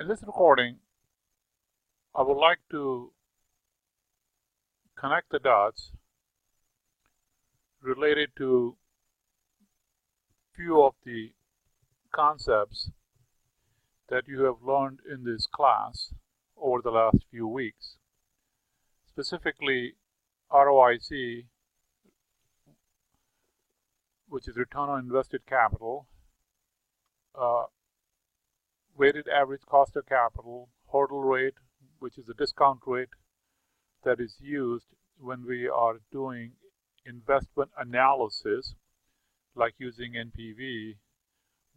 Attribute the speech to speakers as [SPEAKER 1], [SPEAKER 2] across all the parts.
[SPEAKER 1] In this recording, I would like to connect the dots related to few of the concepts that you have learned in this class over the last few weeks. Specifically, ROIC, which is return on invested capital, weighted average cost of capital, hurdle rate, which is the discount rate that is used when we are doing investment analysis, like using NPV,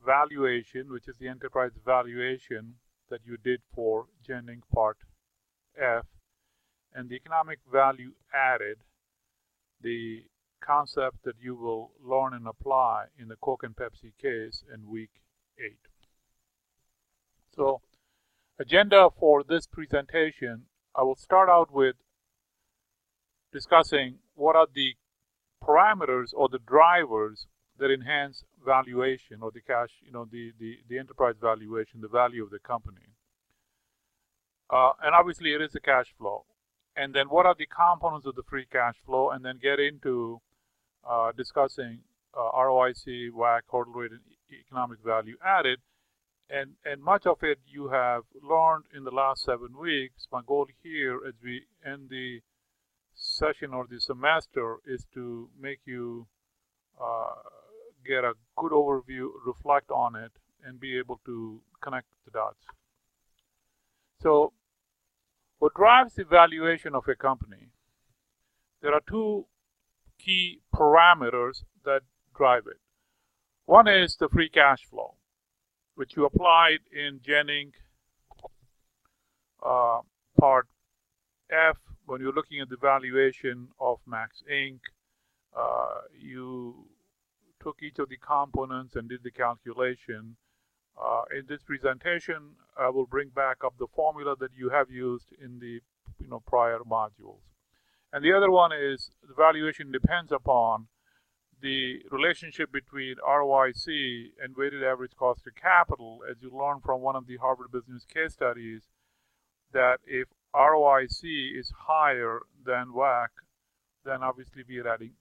[SPEAKER 1] valuation, which is the enterprise valuation that you did for Jennings Part F, and the economic value added, the concept that you will learn and apply in the Coke and Pepsi case in week 8. So, agenda for this presentation, I will start out with discussing what are the parameters or the drivers that enhance valuation or the cash, the enterprise valuation, the value of the company. And obviously it is the cash flow. And then what are the components of the free cash flow, and then get into discussing ROIC, WACC, hurdle rate, and economic value added. And much of it you have learned in the last 7 weeks. My goal here as we end the session or the semester is to make you get a good overview, reflect on it, and be able to connect the dots. So, what drives the valuation of a company? There are 2 key parameters that drive it. One is the free cash flow, which you applied in Jennings Part F when you're looking at the valuation of Max Inc. You took each of the components and did the calculation. In this presentation, I will bring back up the formula that you have used in the prior modules. And the other one is the valuation depends upon the relationship between ROIC and weighted average cost of capital, as you learned from one of the Harvard Business case studies, that if ROIC is higher than WACC, then obviously we are adding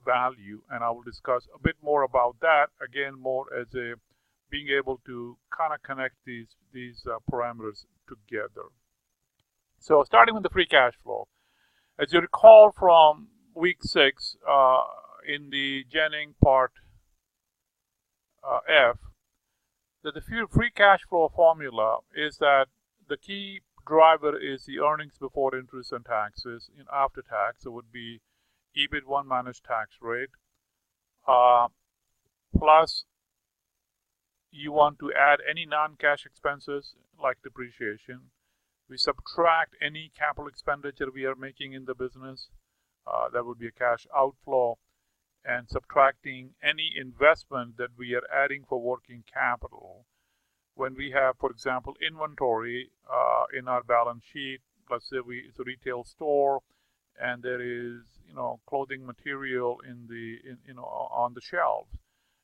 [SPEAKER 1] value, and I will discuss a bit more about that, again, more as a being able to kind of connect these parameters together. So starting with the free cash flow, as you recall from week 6 in the Jennings Part F, that the free cash flow formula is that the key driver is the earnings before interest and taxes. After tax, it would be EBIT 1 minus tax rate, plus you want to add any non-cash expenses like depreciation. We subtract any capital expenditure we are making in the business. That would be a cash outflow. And subtracting any investment that we are adding for working capital. When we have, for example, inventory in our balance sheet, let's say it's a retail store, and there is clothing material on the shelves.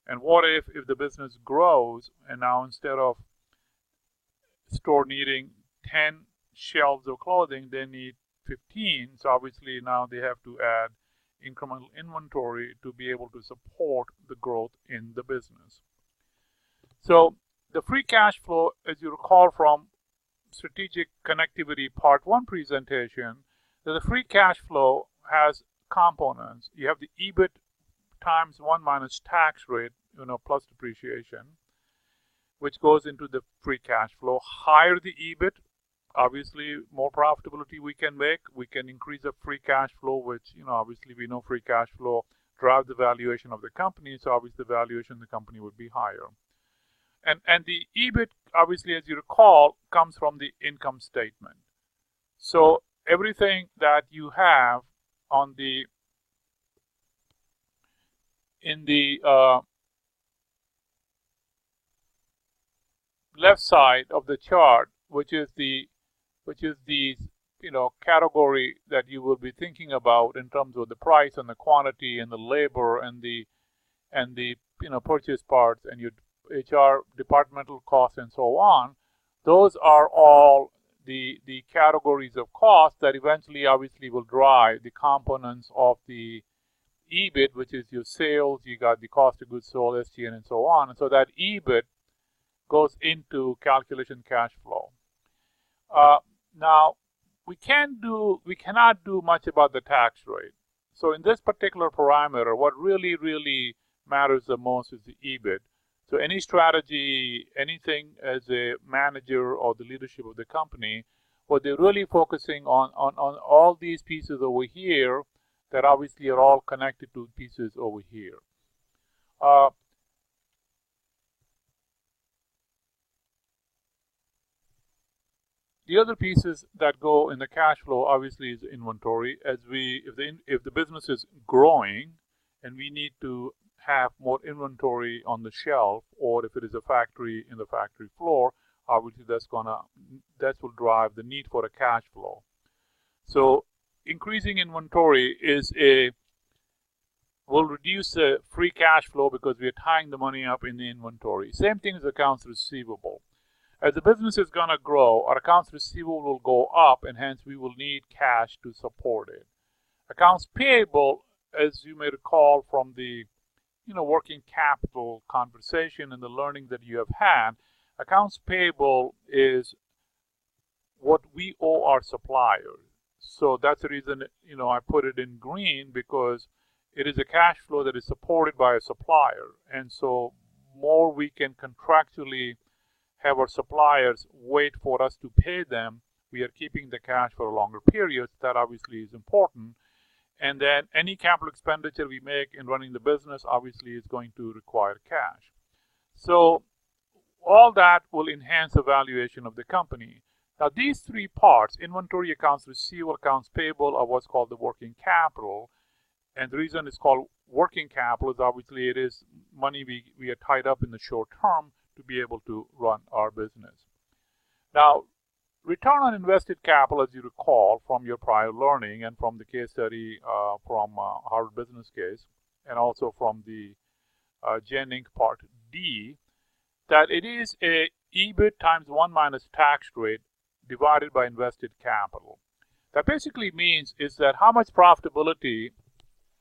[SPEAKER 1] And what if the business grows, and now instead of store needing 10 shelves of clothing, they need 15. So obviously now they have to add incremental inventory to be able to support the growth in the business. So the free cash flow, as you recall from Strategic Connectivity Part 1 presentation, that the free cash flow has components. You have the EBIT times 1 minus tax rate, plus depreciation, which goes into the free cash flow. Higher the EBIT, obviously more profitability we can make. We can increase the free cash flow, which obviously we know free cash flow drives the valuation of the company, so obviously the valuation of the company would be higher. And the EBIT, obviously, as you recall, comes from the income statement. So everything that you have on in the left side of the chart, which is the category that you will be thinking about in terms of the price and the quantity and the labor and the purchase parts and your HR departmental costs and so on. Those are all the categories of cost that eventually obviously will drive the components of the EBIT, which is your sales. You got the cost of goods sold, SG&A, and so on. And so that EBIT goes into calculation cash flow. Now, we cannot do much about the tax rate. So in this particular parameter, what really matters the most is the EBIT. So any strategy, anything as a manager or the leadership of the company, what they're really focusing on all these pieces over here that obviously are all connected to pieces over here. The other pieces that go in the cash flow obviously is inventory. If the business is growing and we need to have more inventory on the shelf, or if it is a factory in the factory floor, obviously that will drive the need for a cash flow. So increasing inventory will reduce the free cash flow because we are tying the money up in the inventory. Same thing as accounts receivable. As the business is going to grow, our accounts receivable will go up, and hence we will need cash to support it. Accounts payable, as you may recall from the working capital conversation and the learning that you have had, accounts payable is what we owe our suppliers. So that's the reason I put it in green, because it is a cash flow that is supported by a supplier. And so more we can contractually have our suppliers wait for us to pay them, we are keeping the cash for a longer period. That obviously is important. And then any capital expenditure we make in running the business obviously is going to require cash. So all that will enhance the valuation of the company. Now these three parts, inventory, accounts receivable, accounts payable, are what's called the working capital. And the reason it's called working capital is obviously it is money we are tied up in the short term to be able to run our business. Now, return on invested capital, as you recall from your prior learning and from the case study from Harvard Business Case, and also from the Gen Inc. Part D, that it is a EBIT times 1 minus tax rate divided by invested capital. That basically means is that how much profitability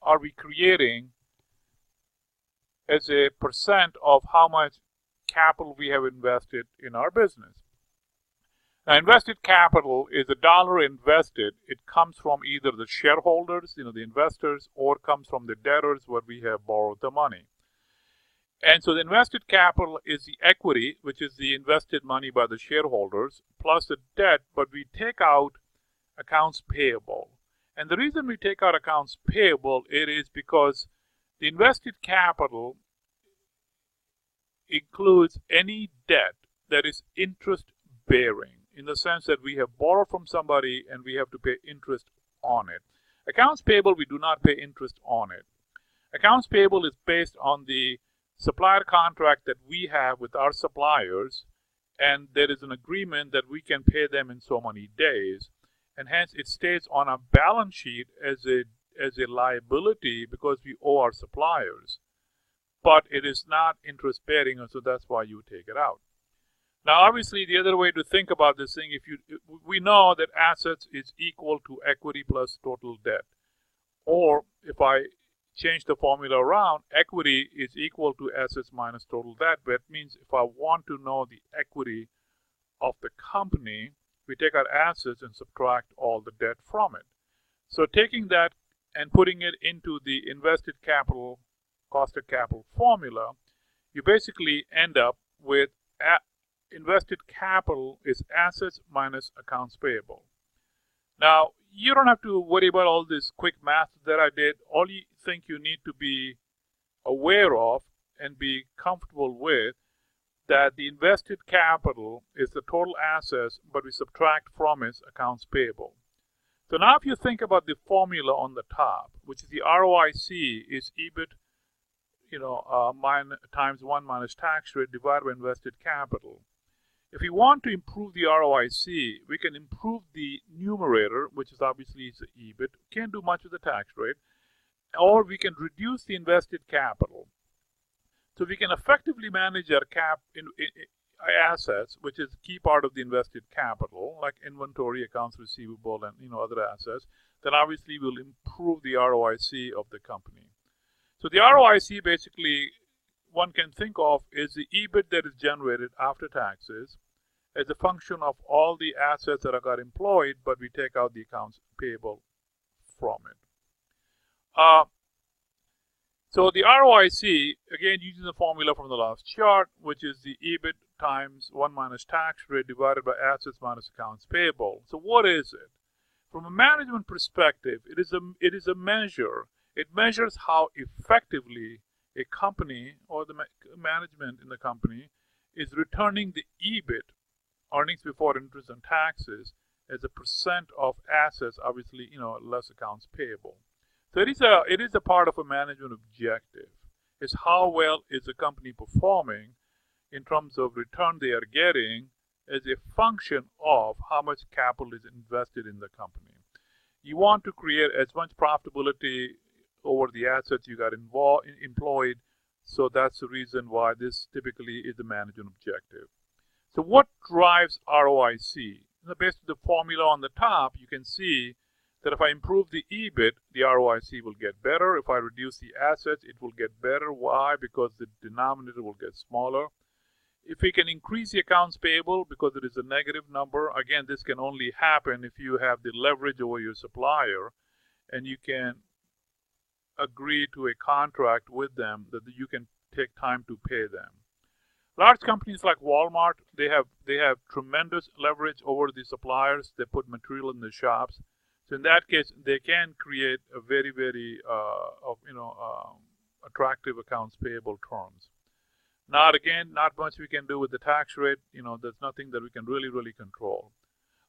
[SPEAKER 1] are we creating as a percent of how much capital we have invested in our business. Now, invested capital is a dollar invested. It comes from either the shareholders, the investors, or comes from the debtors where we have borrowed the money. And so the invested capital is the equity, which is the invested money by the shareholders, plus the debt, but we take out accounts payable. And the reason we take out accounts payable, it is because the invested capital includes any debt that is interest bearing, in the sense that we have borrowed from somebody and we have to pay interest on it. Accounts payable, we do not pay interest on it. Accounts payable is based on the supplier contract that we have with our suppliers, and there is an agreement that we can pay them in so many days, and hence it stays on our balance sheet as a liability because we owe our suppliers. But it is not interest bearing, and so that's why you take it out. Now, obviously, the other way to think about this thing, we know that assets is equal to equity plus total debt. Or if I change the formula around, equity is equal to assets minus total debt. That means if I want to know the equity of the company, we take our assets and subtract all the debt from it. So taking that and putting it into the invested capital, cost of capital formula, you basically end up with invested capital is assets minus accounts payable. Now, you don't have to worry about all this quick math that I did. All you think you need to be aware of and be comfortable with that the invested capital is the total assets, but we subtract from it accounts payable. So now if you think about the formula on the top, which is the ROIC is EBIT times 1 minus tax rate divided by invested capital. If we want to improve the ROIC, we can improve the numerator, which is obviously the EBIT. Can't do much with the tax rate. Or we can reduce the invested capital. So we can effectively manage assets, which is a key part of the invested capital, like inventory, accounts receivable, and other assets, then obviously will improve the ROIC of the company. So the ROIC basically one can think of is the EBIT that is generated after taxes as a function of all the assets that got employed, but we take out the accounts payable from it. So the ROIC, again, using the formula from the last chart, which is the EBIT times 1 minus tax rate divided by assets minus accounts payable. So what is it? From a management perspective, it is a measure. It measures how effectively a company or the management in the company is returning the EBIT, earnings before interest and taxes, as a percent of assets, obviously, less accounts payable. So it is a part of a management objective. It's how well is the company performing in terms of return they are getting as a function of how much capital is invested in the company. You want to create as much profitability over the assets you got employed, so that's the reason why this typically is the management objective. So what drives ROIC? Based on the formula on the top, you can see that if I improve the EBIT, the ROIC will get better. If I reduce the assets, it will get better. Why? Because the denominator will get smaller. If we can increase the accounts payable because it is a negative number, again, this can only happen if you have the leverage over your supplier and you can agree to a contract with them that you can take time to pay them. Large companies like Walmart, they have tremendous leverage over the suppliers. They put material in the shops. So in that case, they can create a very, very attractive accounts payable terms. Not much we can do with the tax rate. There's nothing that we can really control.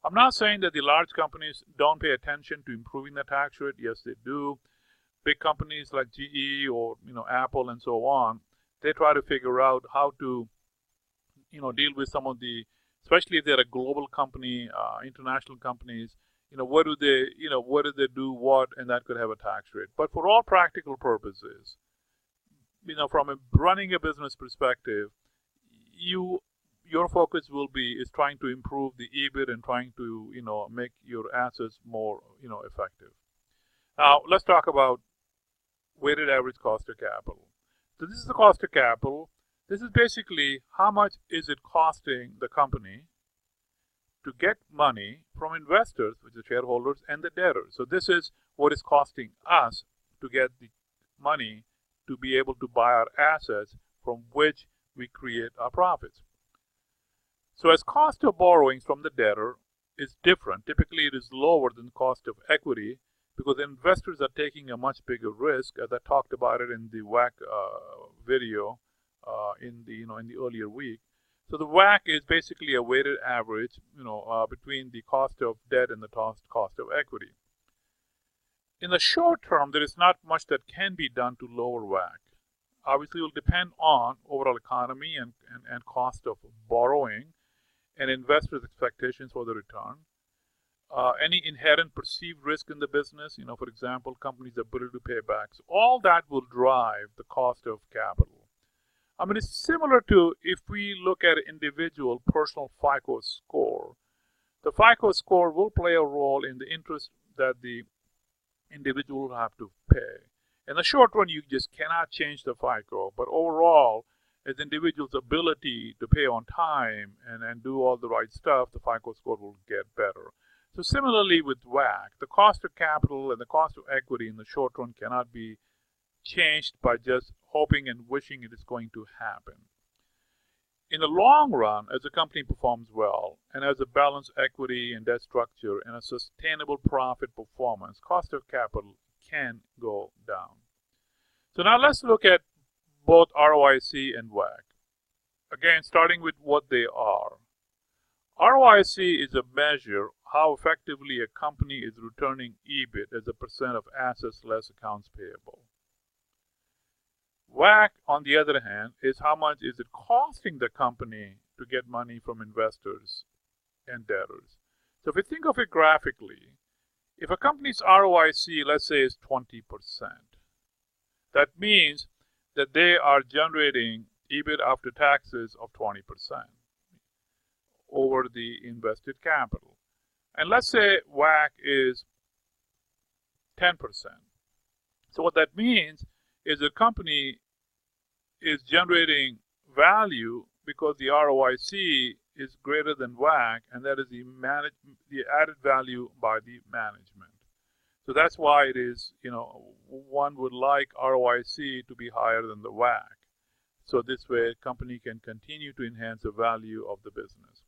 [SPEAKER 1] I'm not saying that the large companies don't pay attention to improving the tax rate. Yes, they do. Big companies like GE or Apple and so on, they try to figure out how to deal with some of the, especially if they're a global company, international companies. What do they do what, and that could have a tax rate. But for all practical purposes, from running a business perspective, your focus is trying to improve the EBIT and trying to make your assets more effective. Now let's talk about weighted average cost of capital. So this is the cost of capital. This is basically how much is it costing the company to get money from investors, which are shareholders, and the debtors. So this is what is costing us to get the money to be able to buy our assets from which we create our profits. So as cost of borrowings from the debtor is different, typically it is lower than the cost of equity because investors are taking a much bigger risk, as I talked about it in the WACC video in the earlier week. So the WACC is basically a weighted average, between the cost of debt and the cost of equity. In the short term, there is not much that can be done to lower WACC. Obviously, it will depend on overall economy and cost of borrowing and investors' expectations for the return. Any inherent perceived risk in the business, for example, companies' ability to pay back. So all that will drive the cost of capital. It's similar to if we look at an individual personal FICO score. The FICO score will play a role in the interest that the individual will have to pay. In the short run, you just cannot change the FICO, but overall, as the individual's ability to pay on time and do all the right stuff, the FICO score will get better. So similarly with WACC, the cost of capital and the cost of equity in the short run cannot be changed by just hoping and wishing it is going to happen. In the long run, as a company performs well and has a balanced equity and debt structure and a sustainable profit performance, cost of capital can go down. So now let's look at both ROIC and WACC. Again, starting with what they are. ROIC is a measure how effectively a company is returning EBIT as a percent of assets less accounts payable. WACC, on the other hand, is how much is it costing the company to get money from investors and debtors. So if you think of it graphically, if a company's ROIC, let's say, is 20%, that means that they are generating EBIT after taxes of 20%. over the invested capital. And let's say WACC is 10%. So what that means is the company is generating value because the ROIC is greater than WACC, and that is the added value by the management. So that's why it is, one would like ROIC to be higher than the WACC. So this way, a company can continue to enhance the value of the business.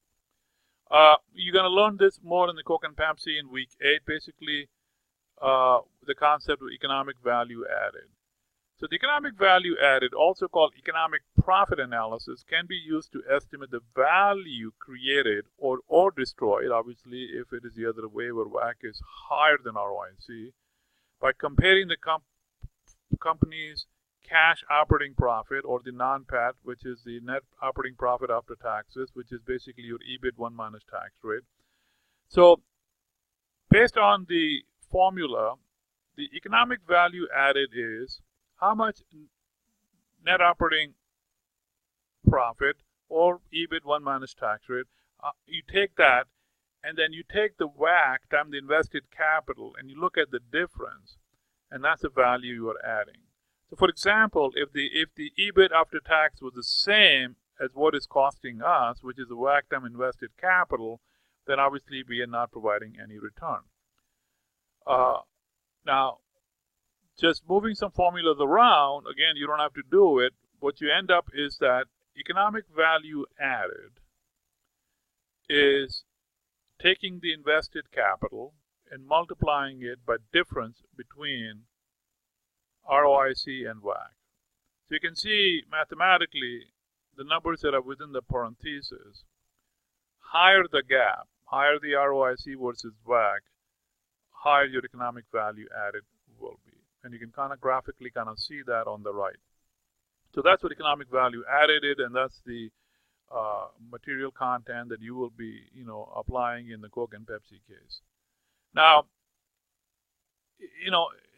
[SPEAKER 1] You're going to learn this more in the Coke and Pepsi in week 8, basically, the concept of economic value added. So the economic value added, also called economic profit analysis, can be used to estimate the value created or destroyed, obviously, if it is the other way where WACC is higher than ROIC, by comparing the company's cash operating profit, or the non-PAT, which is the net operating profit after taxes, which is basically your EBIT 1 minus tax rate. So based on the formula, the economic value added is how much net operating profit, or EBIT 1 minus tax rate, you take that, and then you take the WACC times the invested capital, and you look at the difference, and that's the value you are adding. So for example, if the EBIT after tax was the same as what is costing us, which is the WACC times invested capital, then obviously we are not providing any return. Now, just moving some formulas around, again, you don't have to do it. What you end up is that economic value added is taking the invested capital and multiplying it by difference between ROIC and WACC. So you can see mathematically the numbers that are within the parentheses. Higher the gap, higher the ROIC versus WACC, higher your economic value added will be. And you can kind of graphically kind of see that on the right. So that's what economic value added is, and that's the material content that you will be, applying in the Coke and Pepsi case. Now,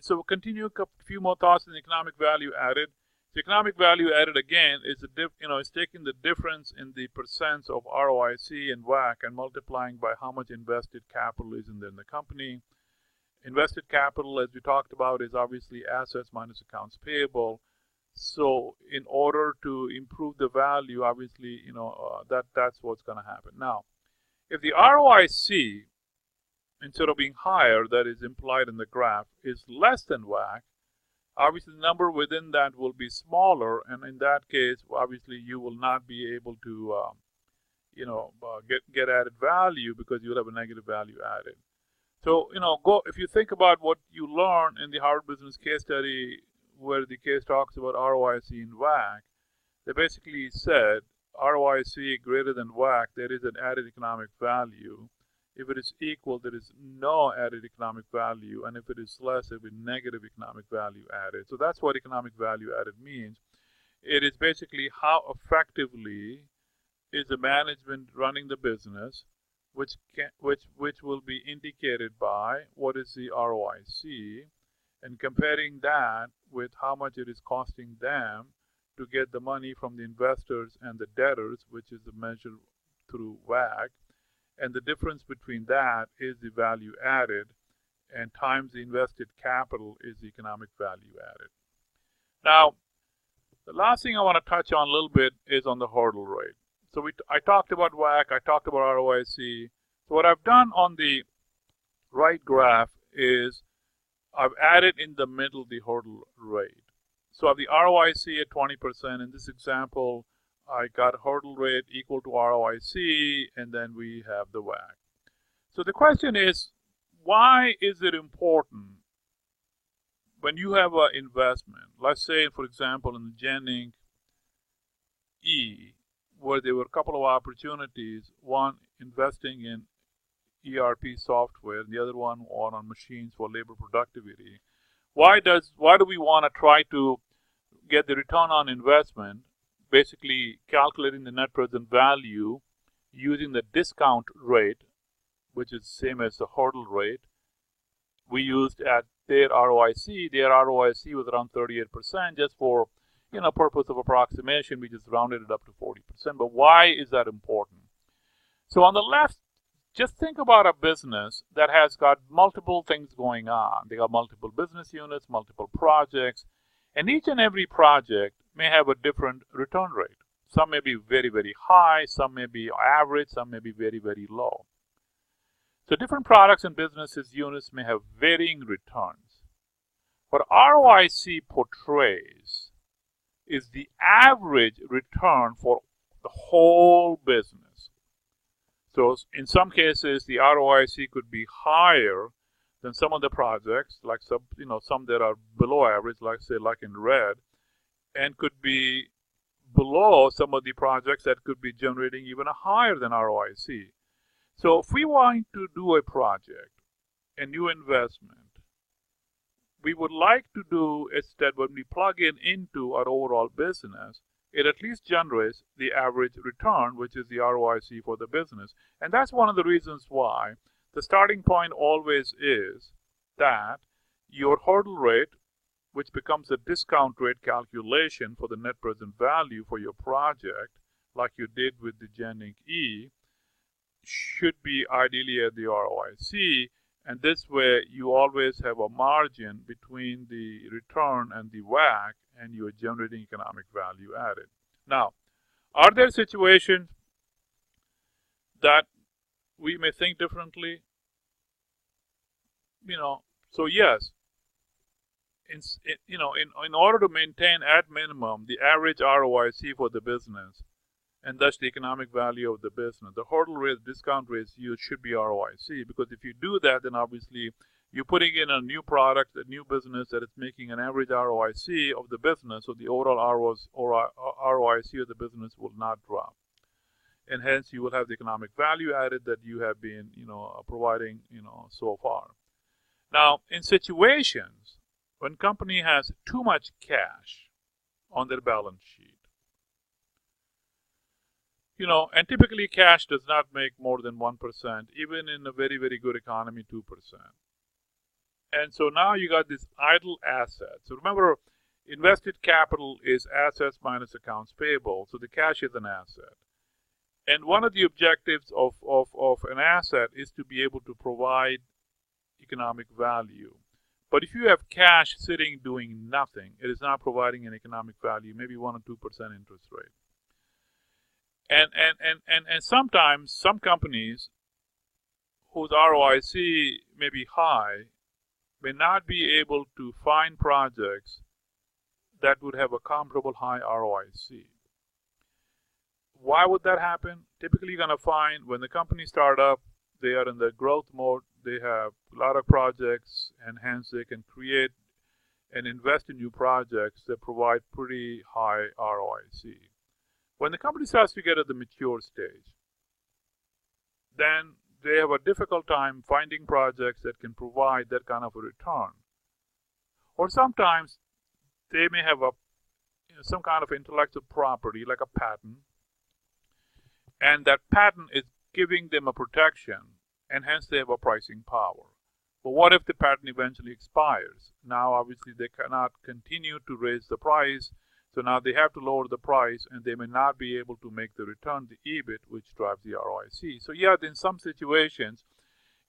[SPEAKER 1] so we'll continue a few more thoughts on economic value added. The economic value added again is is taking the difference in the percents of ROIC and WACC and multiplying by how much invested capital is in the company. Invested capital, as we talked about, is obviously assets minus accounts payable. So in order to improve the value, obviously, that's what's going to happen. Now, if the ROIC, instead of being higher, that is implied in the graph, is less than WACC, obviously the number within that will be smaller, and in that case, obviously, you will not be able to, get added value because you'll have a negative value added. So, if you think about what you learn in the Harvard Business Case Study, where the case talks about ROIC and WACC, they basically said ROIC greater than WACC, there is an added economic value. If it is equal, there is no added economic value, and if it is less, there will be negative economic value added. So that's what economic value added means. It is basically how effectively is the management running the business, which will be indicated by what is the ROIC, and comparing that with how much it is costing them to get the money from the investors and the debtors, which is the measure through WACC, and the difference between that is the value added, and times the invested capital is the economic value added. Now, the last thing I want to touch on a little bit is on the hurdle rate. So I talked about WACC, I talked about ROIC. So what I've done on the right graph is I've added in the middle the hurdle rate. So I have the ROIC at 20%. In this example, I got a hurdle rate equal to ROIC, and then we have the WACC. So the question is, why is it important when you have an investment? Let's say, for example, in the Jennings E, where there were a couple of opportunities, one investing in ERP software, and the other one on machines for labor productivity. Why do we want to try to get the return on investment, basically calculating the net present value using the discount rate, which is the same as the hurdle rate we used at their ROIC? Their ROIC was around 38%, just for purpose of approximation. We just rounded it up to 40%. But why is that important? So on the left, just think about a business that has got multiple things going on. They got multiple business units, multiple projects, and each and every project may have a different return rate. Some may be very, very high, some may be average, some may be very, very low. So different products and businesses units may have varying returns. What ROIC portrays is the average return for the whole business. So in some cases, the ROIC could be higher than some of the projects, like some that are below average, like in red, and could be below some of the projects that could be generating even a higher than ROIC. So if we want to do a project, a new investment, we would like to do is that when we plug in into our overall business, it at least generates the average return, which is the ROIC for the business. And that's one of the reasons why the starting point always is that your hurdle rate, which becomes a discount rate calculation for the net present value for your project, like you did with the Gen E, should be ideally at the ROIC. And this way, you always have a margin between the return and the WACC, and you are generating economic value added. Now, are there situations that we may think differently? So yes. In order to maintain at minimum the average ROIC for the business, and thus the economic value of the business, the hurdle rate, discount rates used should be ROIC, because if you do that, then obviously you're putting in a new product, a new business that is making an average ROIC of the business, so the overall ROIC of the business will not drop. And hence you will have the economic value added that you have been, providing, so far. Now, in situations when company has too much cash on their balance sheet, and typically cash does not make more than 1%, even in a very, very good economy, 2%. And so now you got this idle asset. So remember, invested capital is assets minus accounts payable. So the cash is an asset. And one of the objectives of an asset is to be able to provide economic value. But if you have cash sitting doing nothing, it is not providing an economic value, maybe 1 or 2% interest rate. And sometimes some companies whose ROIC may be high may not be able to find projects that would have a comparable high ROIC. Why would that happen? Typically, you're going to find when the company start up, they are in the growth mode, they have a lot of projects, and hence they can create and invest in new projects that provide pretty high ROIC. When the company starts to get at the mature stage, then they have a difficult time finding projects that can provide that kind of a return. Or sometimes they may have some kind of intellectual property, like a patent, and that patent is giving them a protection, and hence they have a pricing power. But what if the patent eventually expires? Now, obviously, they cannot continue to raise the price. So now they have to lower the price, and they may not be able to make the return, the EBIT, which drives the ROIC. So yeah, in some situations,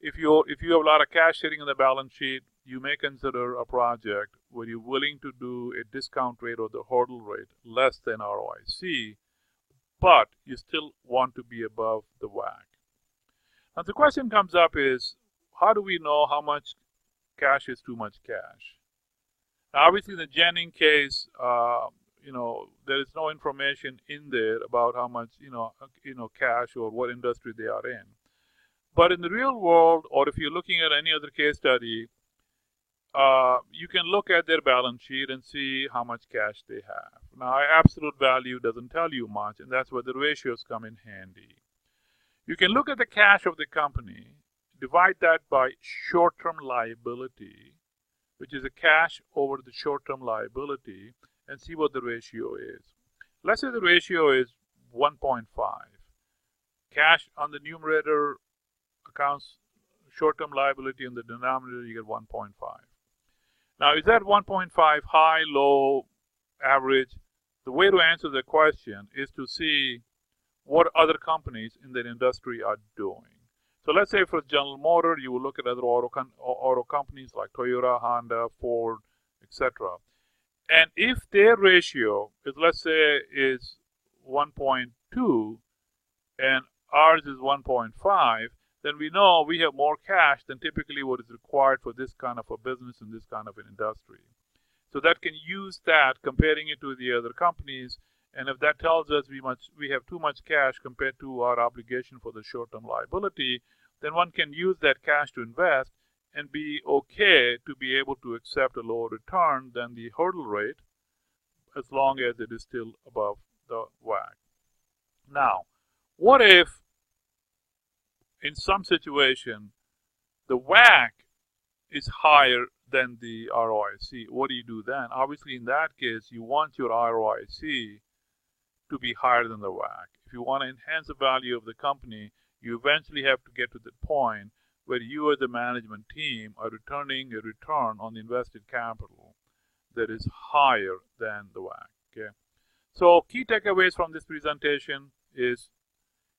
[SPEAKER 1] if you have a lot of cash sitting on the balance sheet, you may consider a project where you're willing to do a discount rate or the hurdle rate less than ROIC, but you still want to be above the WACC. Now the question comes up is, how do we know how much cash is too much cash? Now, obviously, in the Jennings case, there is no information in there about how much, cash or what industry they are in. But in the real world, or if you're looking at any other case study, you can look at their balance sheet and see how much cash they have. Now, absolute value doesn't tell you much, and that's where the ratios come in handy. You can look at the cash of the company, divide that by short-term liability, which is the cash over the short-term liability, and see what the ratio is. Let's say the ratio is 1.5. Cash on the numerator accounts short-term liability, on the denominator you get 1.5. Now, is that 1.5 high, low, average? The way to answer the question is to see what other companies in that industry are doing. So let's say for General Motor, you will look at other auto companies like Toyota, Honda, Ford, etc. And if their ratio is, let's say, is 1.2 and ours is 1.5, then we know we have more cash than typically what is required for this kind of a business in this kind of an industry. So that can use that, comparing it to the other companies, and if that tells us we have too much cash compared to our obligation for the short-term liability, then one can use that cash to invest and be okay to be able to accept a lower return than the hurdle rate, as long as it is still above the WACC. Now, what if in some situation the WACC is higher than the ROIC? What do you do then? Obviously, in that case, you want your ROIC to be higher than the WACC. If you want to enhance the value of the company, you eventually have to get to the point where you as a management team are returning a return on the invested capital that is higher than the WACC. Okay? So key takeaways from this presentation is,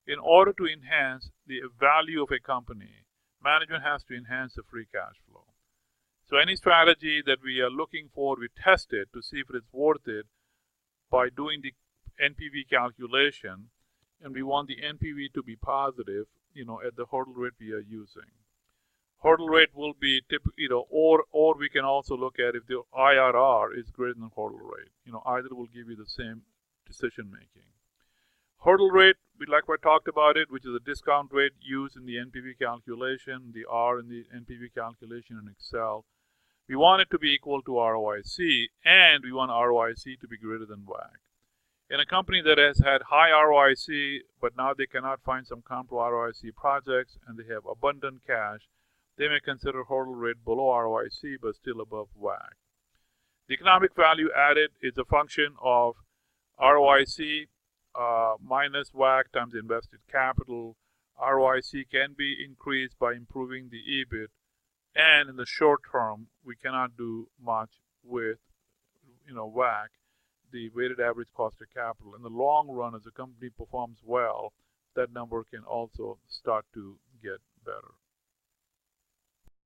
[SPEAKER 1] in order to enhance the value of a company, management has to enhance the free cash flow. So any strategy that we are looking for, we test it to see if it's worth it by doing the NPV calculation, and we want the NPV to be positive, at the hurdle rate we are using. Hurdle rate will be or we can also look at if the IRR is greater than hurdle rate. Either will give you the same decision making. Hurdle rate, like I talked about it, which is a discount rate used in the NPV calculation, the R in the NPV calculation in Excel. We want it to be equal to ROIC, and we want ROIC to be greater than WACC. In a company that has had high ROIC, but now they cannot find some comparable ROIC projects and they have abundant cash, they may consider hurdle rate below ROIC but still above WACC. The economic value added is a function of ROIC minus WACC times invested capital. ROIC can be increased by improving the EBIT, and in the short term, we cannot do much with WACC, the weighted average cost of capital. In the long run, as a company performs well, that number can also start to get better.